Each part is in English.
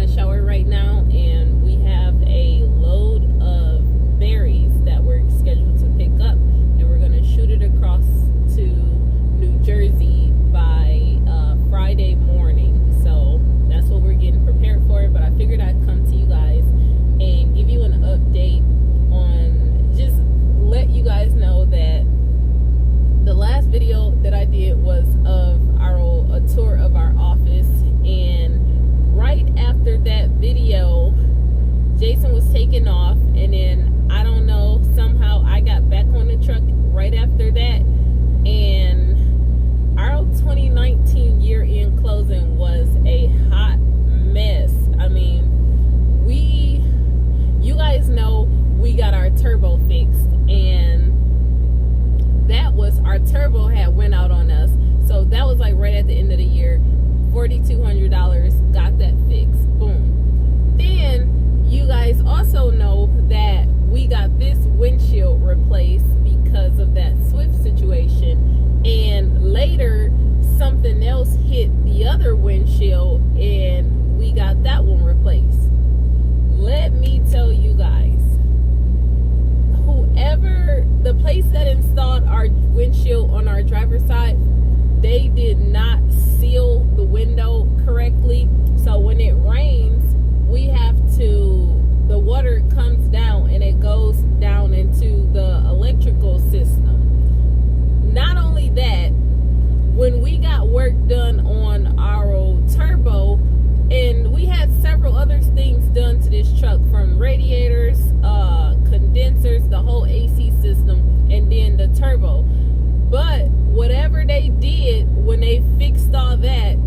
a shower right now, and we have a load of berries that we're scheduled to pick up, and we're going to shoot it across to New Jersey by Friday morning. So that's what we're getting prepared for. But I figured I'd come to you guys and give you an update on, just let you guys know that the last video that I did was of a tour of our office, and right after that video Jason was taken off, and then I don't know, somehow I got back on the truck right after that, and our 2019 year-end closing was a hot mess. I mean, you guys know we got our turbo fixed, and that was, our turbo had went out on us, so that was like right at the end of the year. $4,200, got that fixed, boom. Then you guys also know that we got this windshield replaced because of that Swift situation, and later something else hit the other windshield and we got that one replaced. Let me tell you guys, whoever, the place that installed our windshield on our driver's side, they did not seal the window correctly. So when it rains, we have to, the water comes down and it goes down into the electrical system. Not only that, when we got work done on our turbo, and we had several other things done to this truck, from radiators, condensers, the whole AC system, and then the turbo. But whatever they did when they fixed all that,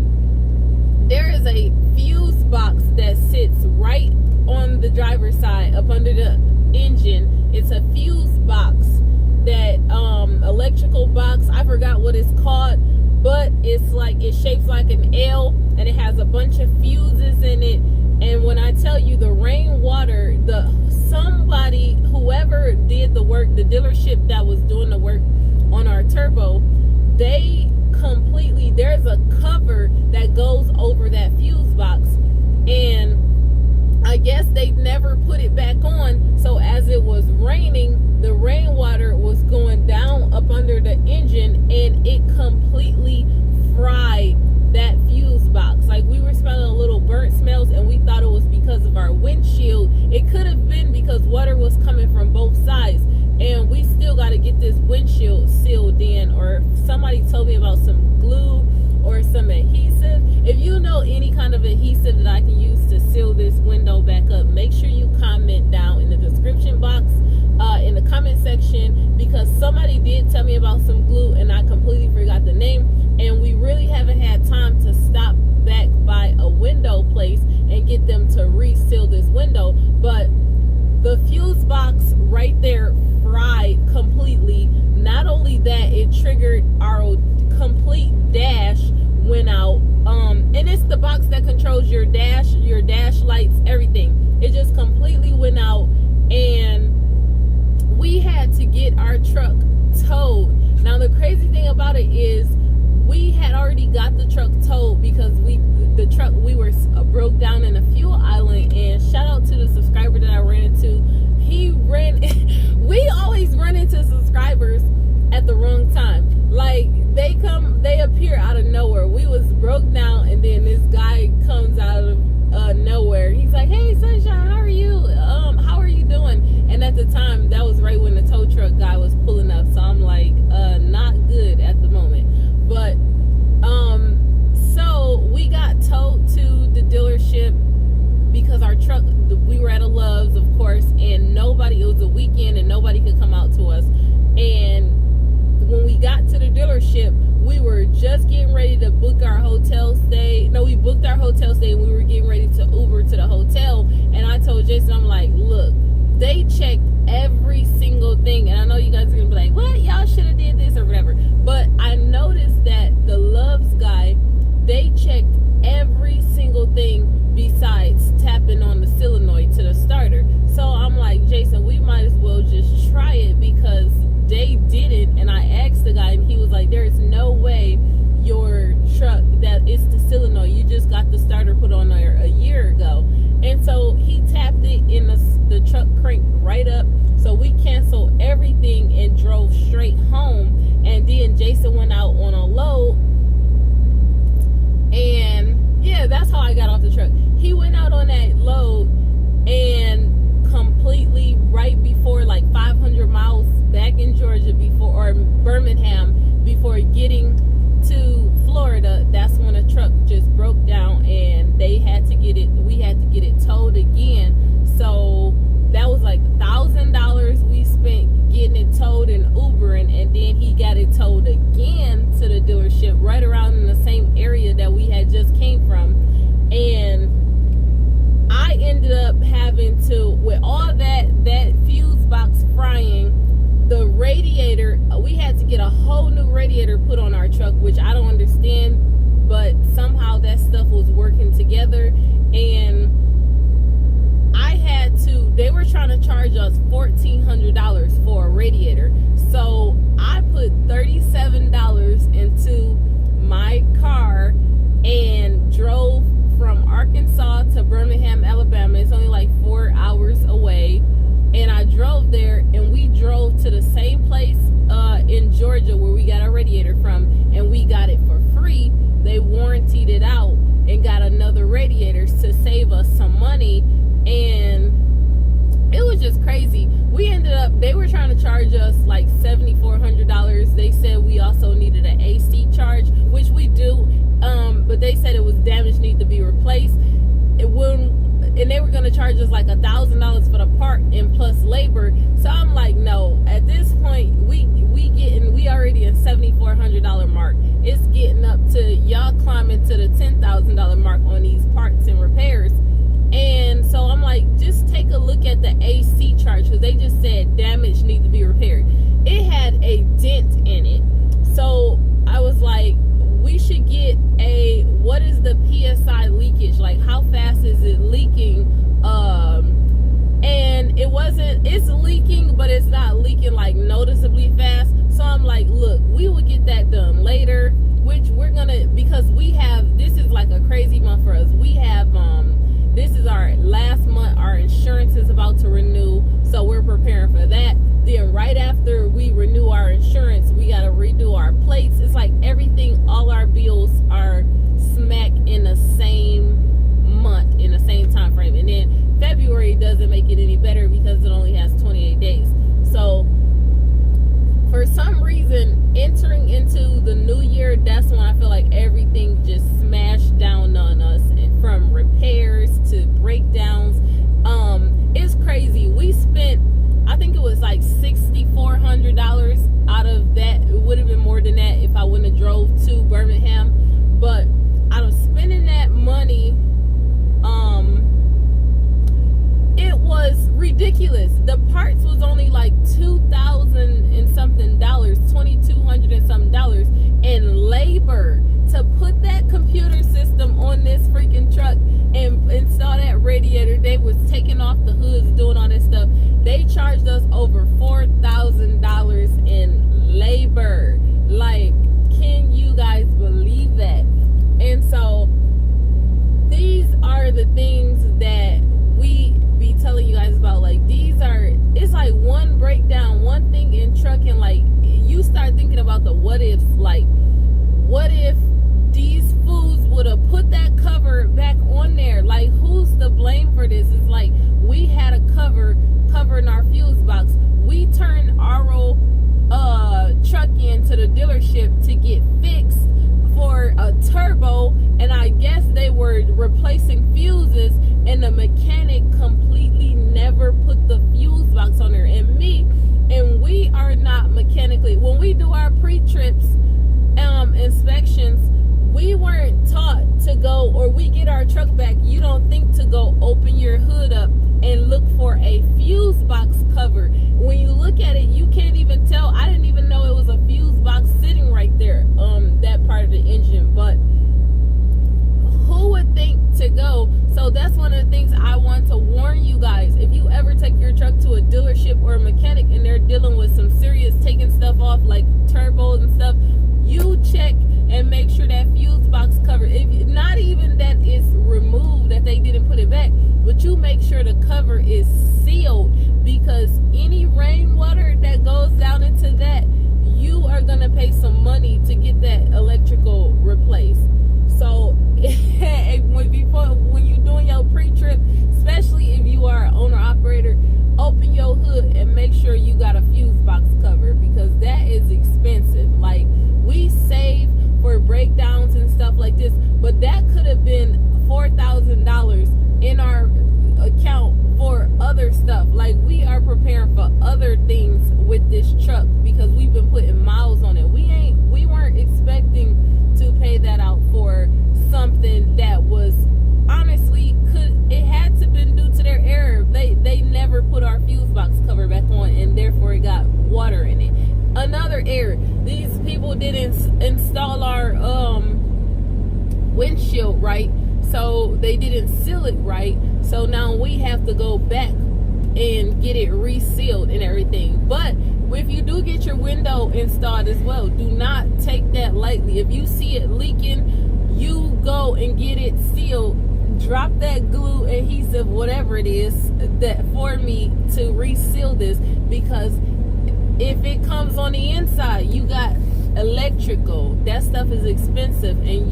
there is a fuse box that sits right on the driver's side up under the engine. It's a fuse box, that electrical box, I forgot what it's called, but it's like, it's shaped like an L, and it has a bunch of fuses in it. And when I tell you, the rainwater, somebody, whoever did the work, the dealership that was doing the work on our turbo, they completely, there's a cover that goes over that fuse box, and I guess they never put it back on. So as it was raining, the rainwater was going down up under the engine, and it completely fried that fuse box. Like, we were smelling a little burnt smells, and we thought it was because of our windshield. It could have been because water was coming from both sides, and we still got to get this windshield sealed in. Or somebody told me about some glue or some adhesive. If you know any kind of adhesive that I can use to seal this window back up, make sure you comment down in the description box, in the comment section, because somebody did tell me about some glue and I completely forgot the name, and we really haven't had time to stop back by a window place and get them to reseal this window. But the fuse box right there fried completely. Not only that, it triggered our complete dash went out, and it's the box that controls your dash lights, everything. It just completely went out, and we had to get our truck towed. Now the crazy thing about it is, we had already got the truck towed because we were broke down in a fuel island. And shout out to the subscriber that I ran into. We always run into subscribers at the wrong time. Like, they appear out of nowhere. We was broke down, and then this guy comes out of nowhere. He's like, "Hey Sunshine, how are you? How are you doing?" And at the time, that was right when the tow truck guy was pulling up. So I'm like, not good at the moment. But so we got towed to the dealership because our truck, we were at a Love's, of course, and it was a weekend and nobody could come out to us. And when we got to the dealership, we were just getting ready to book our hotel stay. No, we booked our hotel stay, and we were getting ready to Uber to the hotel. And I told Jason, I'm like, look, they checked every single thing. And I know you guys are gonna be like, what? Y'all should have did this or whatever. But I noticed that the Love's guy, they checked every single thing besides tapping on the solenoid to the starter. So I'm like, Jason, we might as well just try it, because they did it. And I asked the guy, and he was like, there is no way your truck, that it's the solenoid, you just got the starter starter put on there a year ago. And so he tapped it, and the truck cranked right up. So we canceled everything and drove straight home. And then Jason went out on a load. And yeah, that's how I got off the truck. He went out on that load, and completely right before, like 500 miles back in Georgia before, or Birmingham, before getting to Florida, that's when a truck just broke down, and we had to get it towed again. So that was like $1,000 we spent getting it towed and Ubering, and then he got it towed again to the dealership right around in the same area that we had just came from. And I ended up having to, with all that fuse box frying, the radiator, we had to get a whole new radiator put on our truck, which I don't understand, but somehow that stuff was working together. And they were trying to charge us $1,400 for a radiator. So I put $37 into my car and drove from Arkansas to Birmingham, Alabama. It's only like 4 hours away. And I drove there, and we drove to the same place in Georgia where we got our radiator from, and we got it for free. They warrantied it out and got another radiator to save us some money. And it was just crazy. They were trying to charge us like $7,400. They said we also needed an AC charge, which we do, but they said it was damaged, need to be replaced. And they were going to charge us like $1,000 for the part and plus labor. So I'm like, no, at this point we already in $7,400 mark. It's getting up to, y'all climbing to the $10,000 mark on these parts and repairs. And so I'm like, just take a look at the AC charge, because they just said damage need to be repaired. It had a dent in it. So I was like, we should get what is the PSI leakage? Like, how fast is it leaking? And it's leaking, but it's not leaking like noticeably fast. So I'm like, look, we will get that done later, which we're gonna, because this is like a crazy month for us. This is our last month. Our insurance is about to renew, so we're preparing for that. Then right after we renew our insurance, we got to redo our plates. It's like everything, all our bills are smack in the same month, in the same time frame. And then February doesn't make it any better because it only has 28 days. So for some reason, entering into the new year, that's when I feel like everything just smashed down on us, from repairs to breakdowns. It's crazy. We spent, I think it was like $6,400 out of that. It would have been more than that if I wouldn't have drove to Birmingham. But out of spending that money, it was ridiculous. The parts was only like $2,000 and something, $2,200 and something dollars, and labor to put that computer system on this freaking truck and install that radiator. They was taking off the hoods, doing all this stuff. They charged us over $4,000 in labor. Like, can you guys believe that? And so these are the things that we be telling you guys about. Like, it's like one breakdown, one thing in trucking. Like, you start thinking about the what ifs. Like, what if these fools would have put that cover back on there? Like, who's to blame for this? It's like, we had a cover covering our fuse box. We turned our truck into the dealership to get fixed for a turbo, and I guess they were replacing fuses, and the mechanic completely never put the fuse box on there. And we are not mechanically, when we do our pre-trips inspections, we weren't taught to go, or we get our truck back, you don't think to go open your hood up and look for a fuse box cover. When you look at it, you can't even tell. I didn't even know it was a fuse box sitting right there, that part of the engine. But who would think to go? So that's one of the things I want to warn you guys. If you ever take your truck to a dealership or a mechanic and they're dealing with some serious taking stuff off, like turbos and stuff, you check and make sure that fuse box cover, if not even that it's removed, never put our fuse box cover back on, and therefore it got water in it. Another error, these people didn't install our windshield right, so they didn't seal it right, so now we have to go back and get it resealed and everything. But if you do get your window installed as well, do not take that lightly. If you see it leaking, you go and get it sealed. Drop that glue, adhesive, whatever it is, that for me to reseal this, because if it comes on the inside, you got electrical, that stuff is expensive, and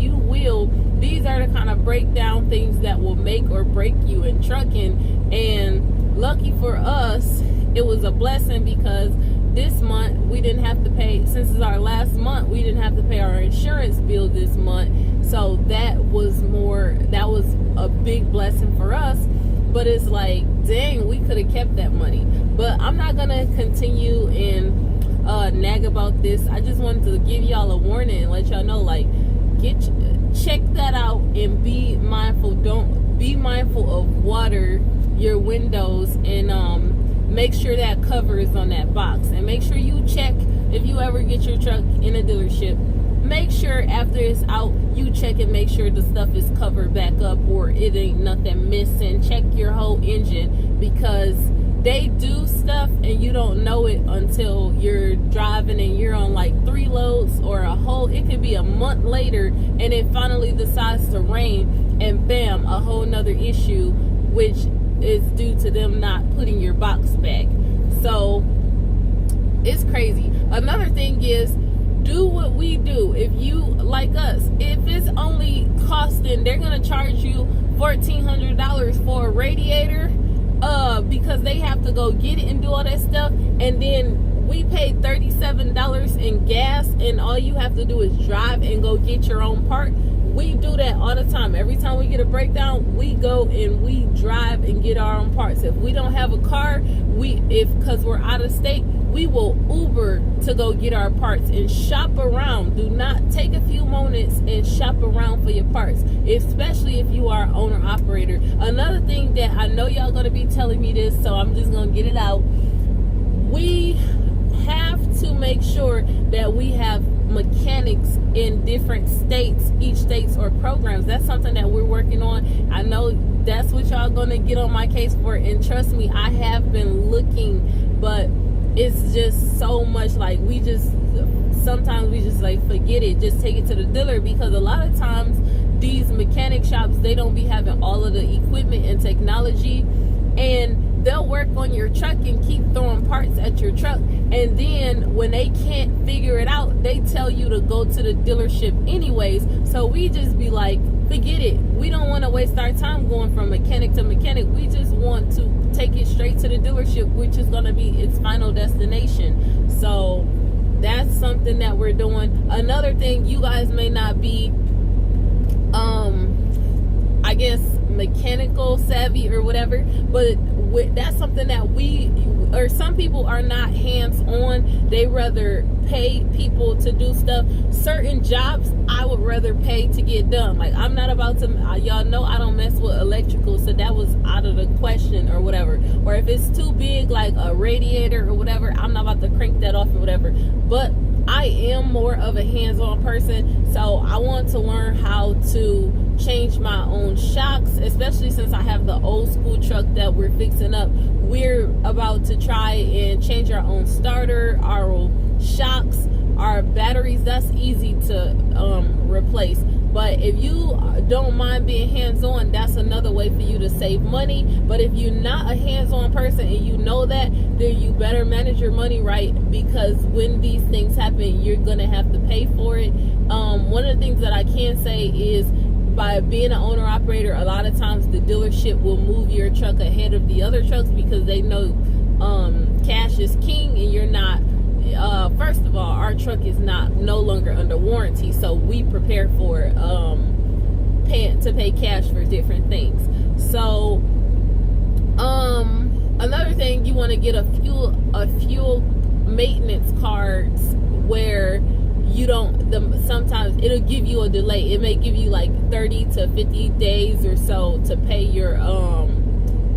these are the kind of breakdown things that will make or break you in trucking. And lucky for us, it was a blessing, because this month we didn't have to pay, since it's our last month, we didn't have to pay our insurance bill this month. So that was a big blessing for us. But it's like, dang, we could have kept that money. But I'm not gonna continue and nag about this. I just wanted to give y'all a warning and let y'all know, like, check that out and be mindful. Be mindful of water your windows, and make sure that cover is on that box, and make sure you check if you ever get your truck in a dealership. Make sure after it's out, you check and make sure the stuff is covered back up, or it ain't nothing missing. Check your whole engine, because they do stuff and you don't know it until you're driving and you're on like 3 loads or it could be a month later, and it finally decides to rain, and bam, a whole nother issue, which is due to them not putting your box back. So it's crazy. Another thing is, do what we do. If you, like us, if it's only costing, they're gonna charge you $1,400 for a radiator, because they have to go get it and do all that stuff, and then we paid $37 in gas, and all you have to do is drive and go get your own part. We do that all the time. Every time we get a breakdown, we go and we drive and get our own parts. If we don't have a car, because we're out of state, we will Uber to go get our parts and shop around. Do not take a few moments and shop around for your parts, especially if you are owner operator. Another thing that I know y'all gonna be telling me this, so I'm just gonna get it out. We have to make sure that we have mechanics in different states, each states or programs. That's something that we're working on. I know that's what y'all gonna get on my case for, and trust me, I have been looking, but it's just so much, like, sometimes we just like forget it, just take it to the dealer, because a lot of times these mechanic shops, they don't be having all of the equipment and technology, and they'll work on your truck and keep throwing parts at your truck, and then when they can't figure it out, they tell you to go to the dealership anyways. So we just be like, forget it. We don't want to waste our time going from mechanic to mechanic. We just want to take it straight to the dealership, which is going to be its final destination. So that's something that we're doing. Another thing, you guys may not be I guess mechanical savvy or whatever, but that's something that some people are not hands-on. They rather pay people to do stuff. Certain jobs I would rather pay to get done. Like, I'm not about to, y'all know I don't mess with electrical, so that was out of the question or whatever. Or if it's too big, like a radiator or whatever, I'm not about to crank that off or whatever. But I am more of a hands-on person, so I want to learn how to change my own shocks, especially since I have the old school truck that we're fixing up. We're about to try and change our own starter, our own shocks, our batteries. That's easy to replace. But if you don't mind being hands-on, that's another way for you to save money. But if you're not a hands-on person and you know that, then you better manage your money right, because when these things happen, you're gonna have to pay for it. One of the things that I can say is, by being an owner operator, a lot of times the dealership will move your truck ahead of the other trucks, because they know cash is king, and you're not. First of all, our truck is no longer under warranty, so we prepare for pay cash for different things. So another thing, you want to get a fuel maintenance cards where you don't, sometimes it'll give you a delay. It may give you like 30 to 50 days or so to pay your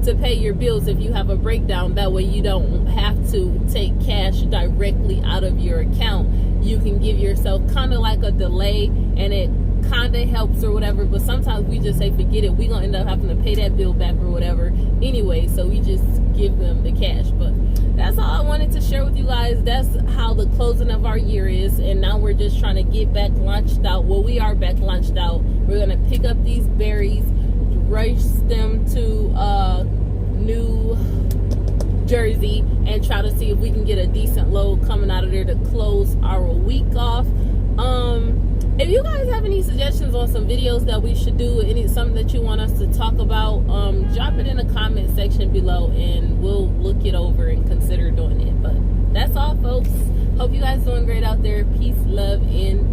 to pay your bills if you have a breakdown. That way you don't have to take cash directly out of your account. You can give yourself kind of like a delay, and it kind of helps or whatever. But sometimes we just say forget it, we gonna end up having to pay that bill back or whatever anyway, so we just give them the cash. But that's all I wanted to share with you guys. That's how the closing of our year is, and now we're just trying to get back launched out. Well, we are back launched out. We're gonna pick up these berries, race them to New Jersey, and try to see if we can get a decent load coming out of there to close our week off. If you guys have any suggestions on some videos that we should do, something that you want us to talk about, drop it in the comment section below, and we'll look it over and consider doing it. But that's all, folks. Hope you guys doing great out there. Peace, love, and